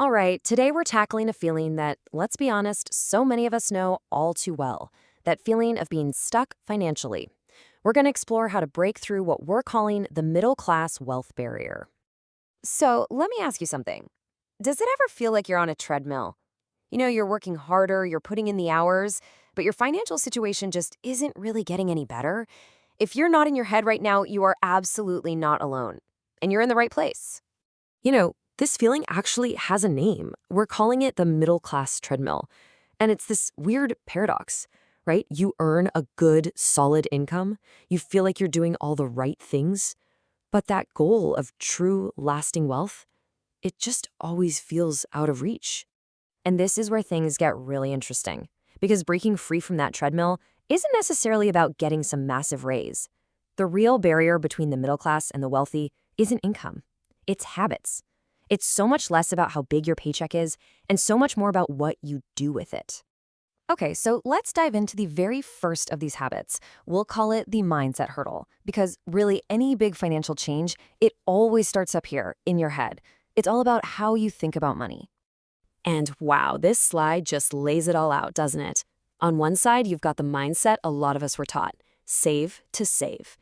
All right, today we're tackling a feeling that, let's be honest, so many of us know all too well, that feeling of being stuck financially. We're going to explore how to break through what we're calling the middle class wealth barrier. So, let me ask you something. Does it ever feel like you're on a treadmill? You're working harder, you're putting in the hours, but your financial situation just isn't really getting any better? If you're not in your head right now, you are absolutely not alone. And you're in the right place. This feeling actually has a name. We're calling it the middle class treadmill. And it's this weird paradox, right? You earn a good, solid income. You feel like you're doing all the right things. But that goal of true, lasting wealth, it just always feels out of reach. And this is where things get really interesting. Because breaking free from that treadmill isn't necessarily about getting some massive raise. The real barrier between the middle class and the wealthy isn't income. It's habits. It's so much less about how big your paycheck is and so much more about what you do with it. Okay, so let's dive into the very first of these habits. We'll call it the mindset hurdle, because really any big financial change, it always starts up here in your head. It's all about how you think about money. And wow, this slide just lays it all out, doesn't it? On one side, you've got the mindset a lot of us were taught: save to save.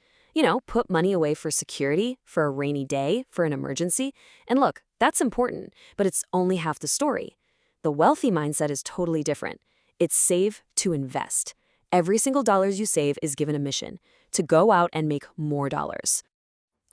Put money away for security, for a rainy day, for an emergency. And look, that's important, but it's only half the story. The wealthy mindset is totally different. It's save to invest. Every single dollar you save is given a mission to go out and make more dollars.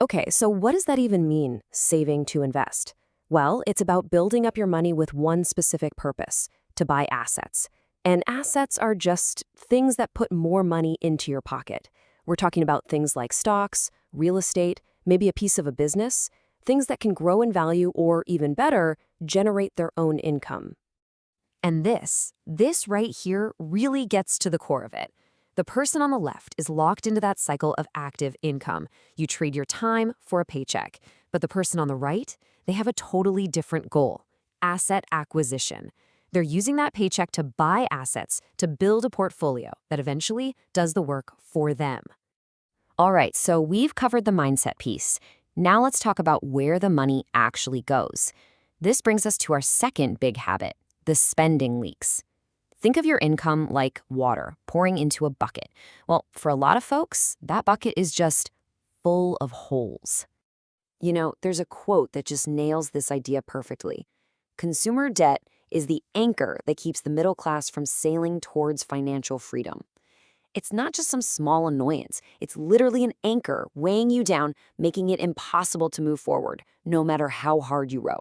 Okay, so what does that even mean, saving to invest? Well, it's about building up your money with one specific purpose: to buy assets. And assets are just things that put more money into your pocket. We're talking about things like stocks, real estate, maybe a piece of a business, things that can grow in value or, even better, generate their own income. And this right here really gets to the core of it. The person on the left is locked into that cycle of active income. You trade your time for a paycheck. But the person on the right, they have a totally different goal: asset acquisition. They're using that paycheck to buy assets, to build a portfolio that eventually does the work for them. All right, so we've covered the mindset piece. Now let's talk about where the money actually goes. This brings us to our second big habit: the spending leaks. Think of your income like water pouring into a bucket. Well, for a lot of folks, that bucket is just full of holes. There's a quote that just nails this idea perfectly. Consumer debt is the anchor that keeps the middle class from sailing towards financial freedom. It's not just some small annoyance. It's literally an anchor weighing you down, making it impossible to move forward, no matter how hard you row.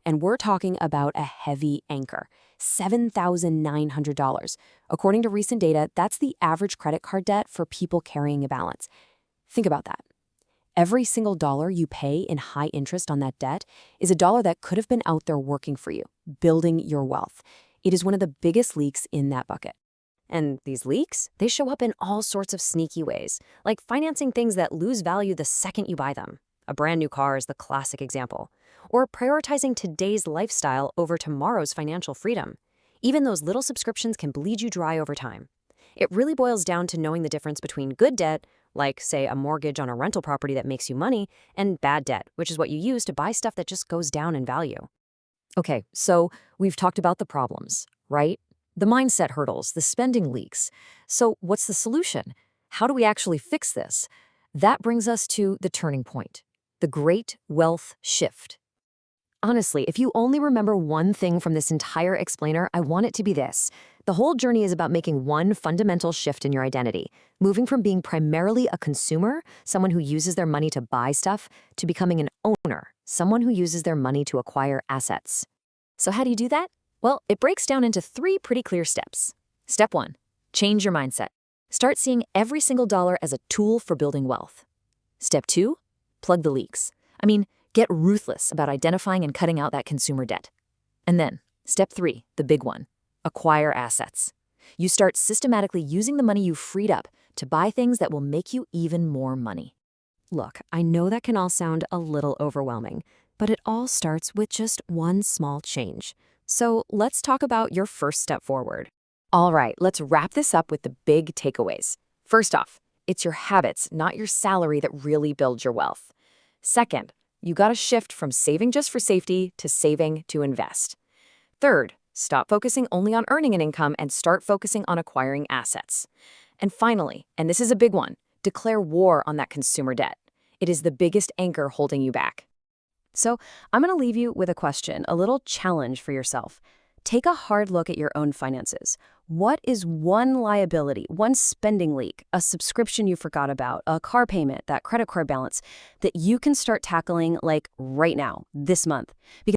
And we're talking about a heavy anchor: $7,900. According to recent data, that's the average credit card debt for people carrying a balance. Think about that. Every single dollar you pay in high interest on that debt is a dollar that could have been out there working for you, building your wealth. It is one of the biggest leaks in that bucket. And these leaks, they show up in all sorts of sneaky ways, like financing things that lose value the second you buy them. A brand new car is the classic example. Or prioritizing today's lifestyle over tomorrow's financial freedom. Even those little subscriptions can bleed you dry over time. It really boils down to knowing the difference between good debt, like, say, a mortgage on a rental property that makes you money, and bad debt, which is what you use to buy stuff that just goes down in value. Okay, so we've talked about the problems, right? The mindset hurdles, the spending leaks. So what's the solution? How do we actually fix this? That brings us to the turning point: the great wealth shift. Honestly, if you only remember one thing from this entire explainer, I want it to be this. The whole journey is about making one fundamental shift in your identity, moving from being primarily a consumer, someone who uses their money to buy stuff, to becoming an owner, someone who uses their money to acquire assets. So how do you do that? Well, it breaks down into 3 pretty clear steps. Step 1, change your mindset. Start seeing every single dollar as a tool for building wealth. Step 2, plug the leaks. Get ruthless about identifying and cutting out that consumer debt. And then, step 3, the big one: acquire assets. You start systematically using the money you freed up to buy things that will make you even more money. Look, I know that can all sound a little overwhelming, but it all starts with just one small change. So let's talk about your first step forward. All right, let's wrap this up with the big takeaways. First off, it's your habits, not your salary, that really build your wealth. Second, you got to shift from saving just for safety to saving to invest. Third, stop focusing only on earning an income and start focusing on acquiring assets. And finally, and this is a big one, declare war on that consumer debt. It is the biggest anchor holding you back. So I'm going to leave you with a question, a little challenge for yourself. Take a hard look at your own finances. What is one liability, one spending leak, a subscription you forgot about, a car payment, that credit card balance that you can start tackling like right now, this month? Because